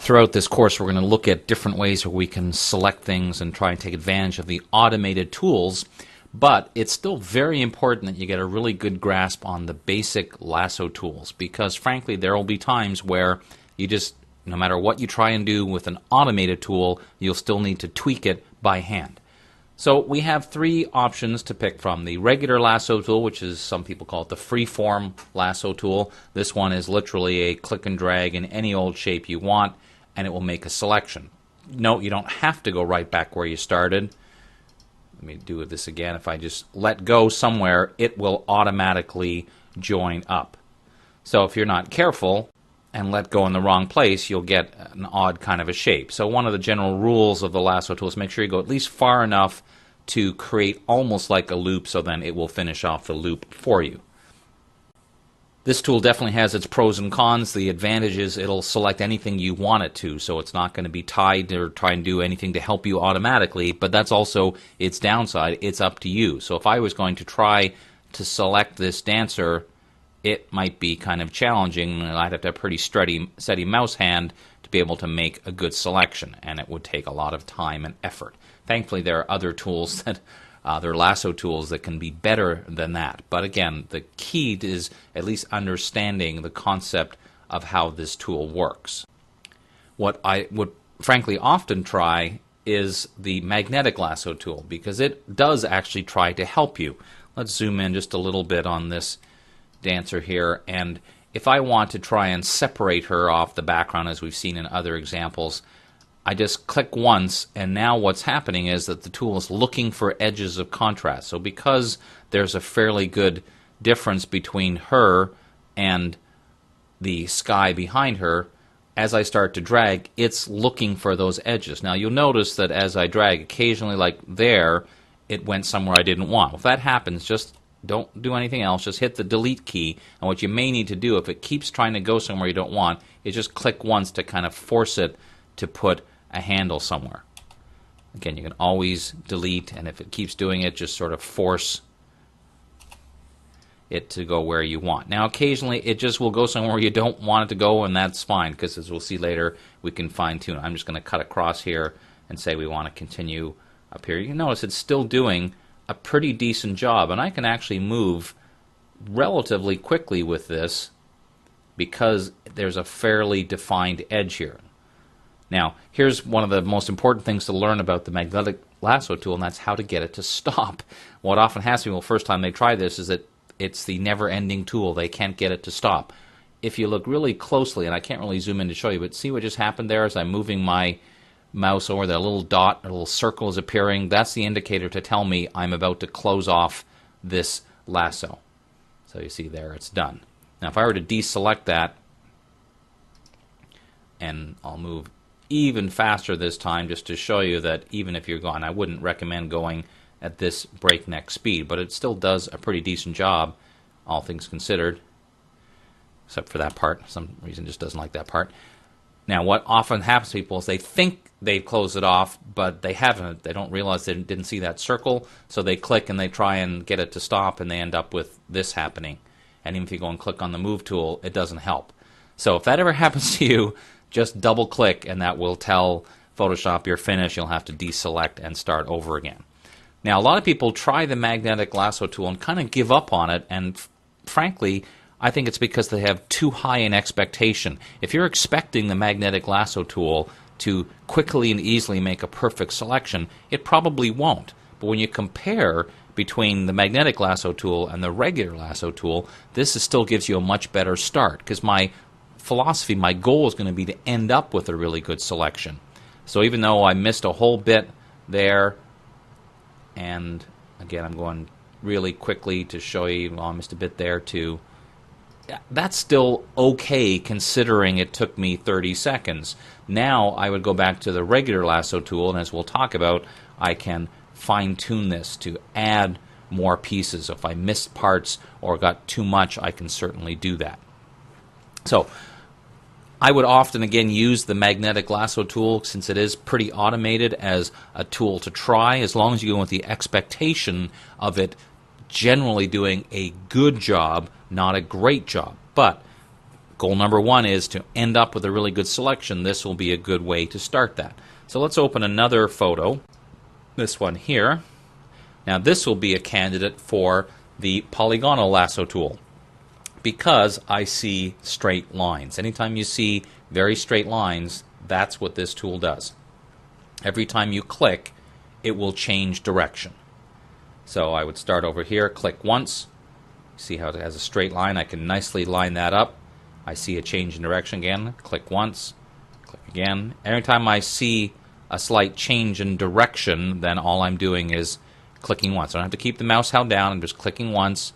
Throughout this course, we're going to look at different ways where we can select things and try and take advantage of the automated tools, but it's still very important that you get a really good grasp on the basic lasso tools, because frankly, there will be times where you just, no matter what you try and do with an automated tool, you'll still need to tweak it by hand. So we have three options to pick from. The regular lasso tool, which is, some people call it the free-form lasso tool. This one is literally a click and drag in any old shape you want, and it will make a selection. Note, you don't have to go right back where you started. Let me do this again. If I just let go somewhere, it will automatically join up. So if you're not careful and let go in the wrong place, you'll get an odd kind of a shape. So one of the general rules of the lasso tool is make sure you go at least far enough to create almost like a loop, so then it will finish off the loop for you. This tool definitely has its pros and cons. The advantage is it'll select anything you want it to, so it's not going to be tied or try and do anything to help you automatically, but that's also its downside. It's up to you. So if I was going to try to select this dancer, it might be kind of challenging, and I'd have to have a pretty steady mouse hand to be able to make a good selection, and it would take a lot of time and effort. Thankfully, there are other tools that there are lasso tools that can be better than that. But again, the key is at least understanding the concept of how this tool works. What I would frankly often try is the magnetic lasso tool, because it does actually try to help you. Let's zoom in just a little bit on this dancer here, and if I want to try and separate her off the background, as we've seen in other examples, I just click once, and now what's happening is that the tool is looking for edges of contrast. So because there's a fairly good difference between her and the sky behind her, as I start to drag, it's looking for those edges. Now you'll notice that as I drag, occasionally like there, it went somewhere I didn't want. If that happens, just don't do anything else. Just hit the delete key, and what you may need to do if it keeps trying to go somewhere you don't want is just click once to kind of force it to put a handle somewhere. Again, you can always delete, and if it keeps doing it, just sort of force it to go where you want. Now occasionally it just will go somewhere you don't want it to go, and that's fine, because as we'll see later, we can fine-tune. I'm just going to cut across here and say we want to continue up here. You can notice it's still doing a pretty decent job, and I can actually move relatively quickly with this because there's a fairly defined edge here. Now, here's one of the most important things to learn about the magnetic lasso tool, and that's how to get it to stop. What often happens to people the first time they try this is that it's the never-ending tool. They can't get it to stop. If you look really closely, and I can't really zoom in to show you, but see what just happened there as I'm moving my mouse over, that little dot, a little circle is appearing. That's the indicator to tell me I'm about to close off this lasso. So you see there, it's done. Now if I were to deselect that, and I'll move even faster this time just to show you that even if you're gone, I wouldn't recommend going at this breakneck speed, but it still does a pretty decent job, all things considered, except for that part. For some reason just doesn't like that part. Now what often happens to people is they think they've closed it off, but they haven't. They don't realize they didn't see that circle, so they click and they try and get it to stop, and they end up with this happening. And even if you go and click on the move tool, it doesn't help. So if that ever happens to you, just double click and that will tell Photoshop you're finished. You'll have to deselect and start over again. Now a lot of people try the magnetic lasso tool and kind of give up on it, and frankly I think it's because they have too high an expectation. If you're expecting the magnetic lasso tool to quickly and easily make a perfect selection, it probably won't. But when you compare between the magnetic lasso tool and the regular lasso tool, this still gives you a much better start, because my philosophy, my goal is going to be to end up with a really good selection. So even though I missed a whole bit there, and again I'm going really quickly to show you, well, I missed a bit there too, that's still okay considering it took me 30 seconds. Now I would go back to the regular lasso tool, and as we'll talk about, I can fine-tune this to add more pieces. If I missed parts or got too much, I can certainly do that. So I would often, again, use the magnetic lasso tool, since it is pretty automated, as a tool to try, as long as you go with the expectation of it generally doing a good job, not a great job. But goal number one is to end up with a really good selection. This will be a good way to start that. So let's open another photo, this one here. Now this will be a candidate for the polygonal lasso tool because I see straight lines. Anytime you see very straight lines, that's what this tool does. Every time you click, it will change direction. So I would start over here, click once. See how it has a straight line? I can nicely line that up. I see a change in direction again. Click once, click again. Every time I see a slight change in direction, then all I'm doing is clicking once. I don't have to keep the mouse held down. I'm just clicking once.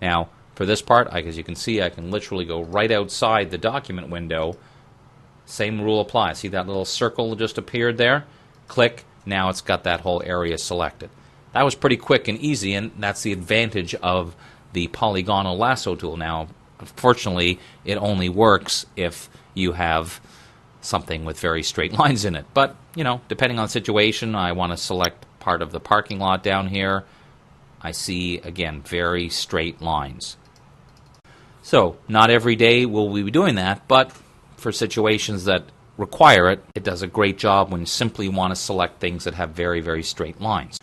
Now, for this part, as you can see, I can literally go right outside the document window. Same rule applies. See that little circle just appeared there? Click. Now it's got that whole area selected. That was pretty quick and easy, and that's the advantage of the polygonal lasso tool. Now, unfortunately, it only works if you have something with very straight lines in it. But, you know, depending on the situation, I want to select part of the parking lot down here. I see, again, very straight lines. So, not every day will we be doing that, but for situations that require it, it does a great job when you simply want to select things that have very, very straight lines.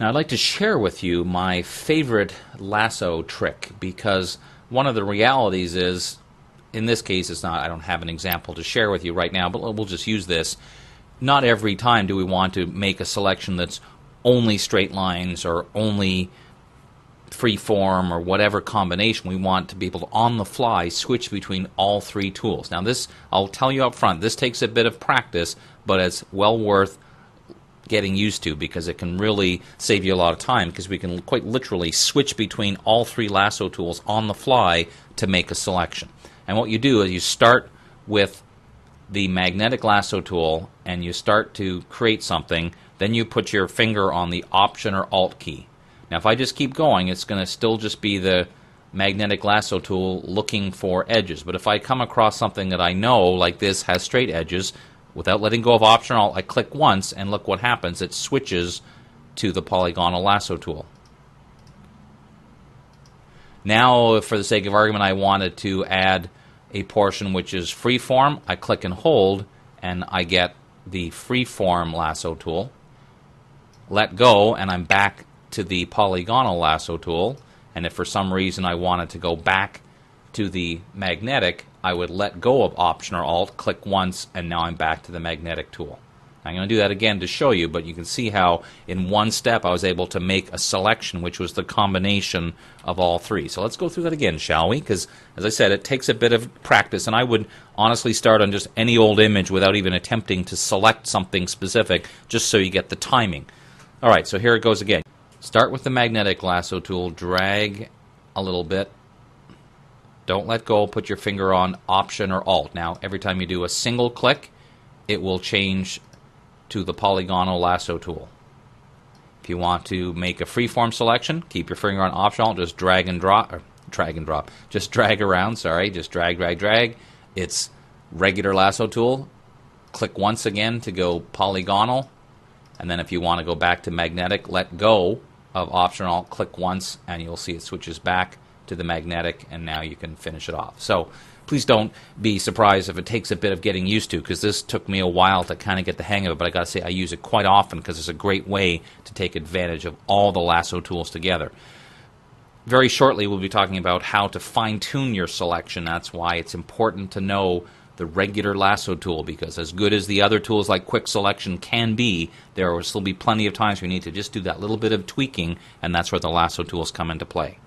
Now, I'd like to share with you my favorite lasso trick, because one of the realities is, in this case, it's not, I don't have an example to share with you right now, but we'll just use this. Not every time do we want to make a selection that's only straight lines or only free form or whatever combination. We want to be able to, on the fly, switch between all three tools. Now this, I'll tell you up front, this takes a bit of practice, but it's well worth getting used to, because it can really save you a lot of time, because we can quite literally switch between all three lasso tools on the fly to make a selection. And what you do is you start with the magnetic lasso tool and you start to create something, then you put your finger on the Option or Alt key. Now if I just keep going, it's going to still just be the magnetic lasso tool looking for edges. But if I come across something that I know, like this has straight edges, without letting go of Option or Alt, I click once and look what happens. It switches to the polygonal lasso tool. Now, for the sake of argument, I wanted to add a portion which is freeform. I click and hold, and I get the freeform lasso tool. Let go, and I'm back to the polygonal lasso tool. And if for some reason I wanted to go back to the magnetic, I would let go of Option or Alt, click once, and now I'm back to the magnetic tool. I'm going to do that again to show you, but you can see how in one step I was able to make a selection which was the combination of all three. So let's go through that again, shall we? Because, as I said, it takes a bit of practice, and I would honestly start on just any old image without even attempting to select something specific, just so you get the timing. All right, so here it goes again. Start with the magnetic lasso tool, drag a little bit. Don't let go, put your finger on Option or Alt. Now, every time you do a single click, it will change to the polygonal lasso tool. If you want to make a freeform selection, keep your finger on Option Alt, just drag and drop, just drag around, just drag, drag, drag. It's regular lasso tool. Click once again to go polygonal, and then if you want to go back to magnetic, let go of Option Alt, click once, and you'll see it switches back to the magnetic, and now you can finish it off. So please don't be surprised if it takes a bit of getting used to, because this took me a while to kind of get the hang of it, but I got to say I use it quite often because it's a great way to take advantage of all the lasso tools together. Very shortly we'll be talking about how to fine-tune your selection. That's why it's important to know the regular lasso tool, because as good as the other tools like quick selection can be, there will still be plenty of times we need to just do that little bit of tweaking, and that's where the lasso tools come into play.